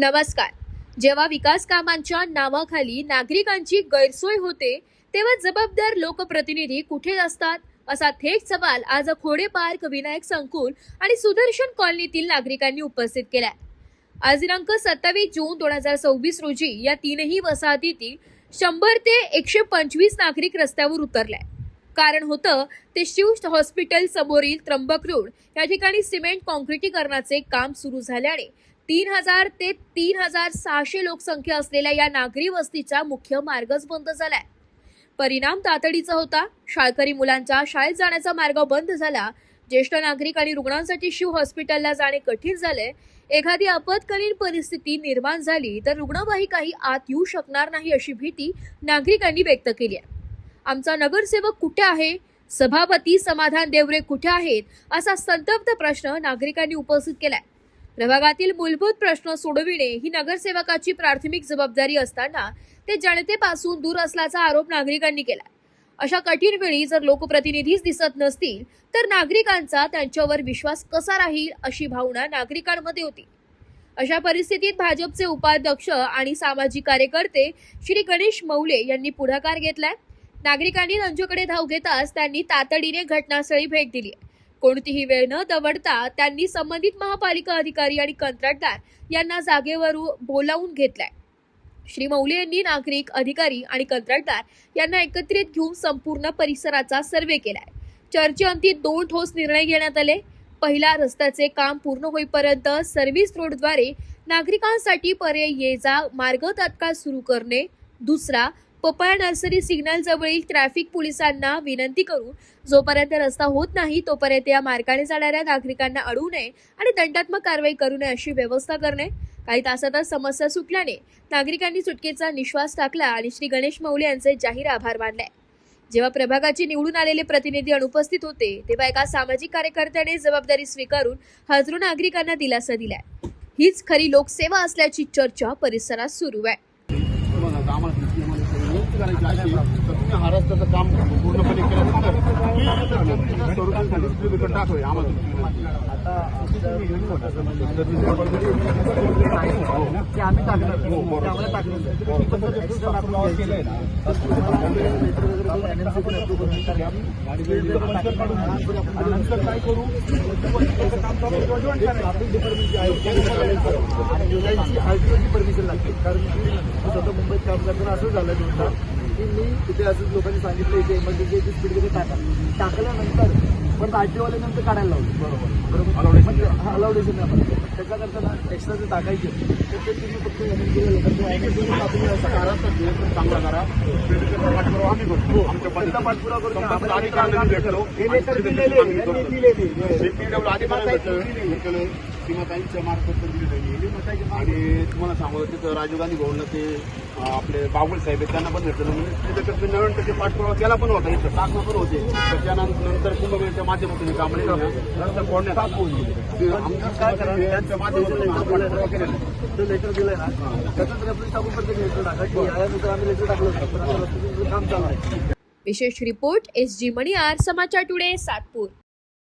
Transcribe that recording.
नमस्कार. जेव्हा विकास कामांच्या नावाखाली नागरिकांची गैरसोय होते तेव्हा जबाबदार लोकप्रतिनिधी कुठे असतात असा थेट सवाल आज खोडे पार्क, विनायक संकुल आणि सुदर्शन कॉलनीतील नागरिकांनी उपस्थित केलाय. आज दिनांक 27 जून 2026 रोजी या तीनही वसाहतीतील 100 ते 125 नागरिक रस्त्यावर उतरले. कारण होतं ते शिव हॉस्पिटल समोरील त्र्यंबक रोड या ठिकाणी सिमेंट कॉन्क्रिटीकरणाचे काम सुरू झाल्याने 3000 ते 3600 लोकसंख्या असलेल्या या नागरी वस्तीचा मुख्य मार्गच बंद झालाय. परिणाम तातडीचा होता. शाळकरी मुलांचा शाळेत जाण्याचा मार्ग बंद झाला. ज्येष्ठ नागरिक आणि रुग्णांसाठी शिव हॉस्पिटलला जाणे कठीण झाले. एखादी आपत्कालीन परिस्थिती निर्माण झाली तर रुग्णवाहिकाही आत येऊ शकणार नाही अशी भीती नागरिकांनी व्यक्त केली आहे. आमचा नगरसेवक कुठे आहे, सभापती समाधान देवरे कुठे आहेत असा संतप्त प्रश्न नागरिकांनी उपस्थित केलाय. प्रभागातील मूलभूत प्रश्न सोडविणे ही नगरसेवकाची प्राथमिक जबाबदारी असताना ते जनतेपासून दूर असल्याचा आरोप नागरिकांनी केला. अशा कठीण वेळी जर लोकप्रतिनिधीच दिसत नसतील तर नागरिकांचा त्यांच्यावर विश्वास कसा राहील अशी भावना नागरिकांमध्ये होती. अशा परिस्थितीत भाजपचे उपाध्यक्ष आणि सामाजिक कार्यकर्ते श्री गणेश मौले यांनी पुढाकार घेतलाय. नागरिकांनी त्यांच्याकडे धाव घेताच त्यांनी तातडीने घटनास्थळी भेट दिली. कोणतीही वेळ न दवडता त्यांनी संबंधित महापालिका अधिकारी आणि कंत्राटदार यांना जागेवर बोलावून घेतलाय. श्री मौले यांनी नागरिक, अधिकारी आणि कंत्राटदार यांना एकत्रित घेऊन संपूर्ण परिसराचा सर्वे केलाय. चर्चेअंती 2 ठोस निर्णय घेण्यात आले. पहिला, रस्त्याचे काम पूर्ण होईपर्यंत सर्व्हिस रोडद्वारे नागरिकांसाठी पर्यायी ये-जा मार्ग तात्काळ सुरू करणे. दुसरा, पपया नर्सरी सिग्नल जवळील ट्रॅफिक पोलिसांना विनंती करून जोपर्यंत रस्ता होत नाही तोपर्यंत या मार्गाने जाणाऱ्या नागरिकांना अडवू नये आणि दंडात्मक कारवाई करू नये अशी व्यवस्था करणे. काही तासातच समस्या सुटल्याने नागरिकांनी सुटकेचा निश्वास टाकला आणि श्री गणेश मौले यांचे जाहीर आभार मानले. जेव्हा प्रभागाचे निवडून आलेले प्रतिनिधी अनुपस्थित होते तेव्हा एका सामाजिक कार्यकर्त्याने जबाबदारी स्वीकारून हजारो नागरिकांना दिलासा दिलाय. हीच खरी लोकसेवा असल्याची चर्चा परिसरात सुरू आहे. हा रस्त्याचं काम पूर्णपणे केल्यानंतर टाकूया आम्हाला आम्ही काय करू परमिशन लागते. कारण स्वतः मुंबईत काम करताना असं झालं की मी तिथे असंच लोकांनी सांगितलं इथे इमर्जन्सी स्पीडमध्ये टाकल्यानंतर पण आरटीओवाले नंतर काढायला लावलं. बरोबर अलाउडेशन नाही. त्याच्याकरता ना एक्स्ट्राचे टाकायचे तर ते तुम्ही फक्त चांगला करा. आम्ही करतो आमच्या पहिला पाठपुरावा करून सीमाताईंच्या मार्फत आणि तुम्हाला सांगू तिथं राजीव गांधी भवनला ते आपले बाबुल साहेब आहेत त्यांना पण भेटलं. म्हणजे त्याच्याकडे 90% पाठपुरावा त्याला पण होता, इथं टाकणं पण होते. त्याच्यानंतर कुंभमेळ्याच्या माध्यमातून काम रस्ता फोडण्यात काय करा त्यांच्या माध्यमातून पाठपुरावा केलेला तो लेटर दिलाय ना त्याच्यात रेफरन्स टाकून प्रत्येक लेटर टाका की यानंतर आम्ही लेटर टाकलं काम चालू आहे. विशेष रिपोर्ट SG मणियार, समाचार टुडे, सातपूर.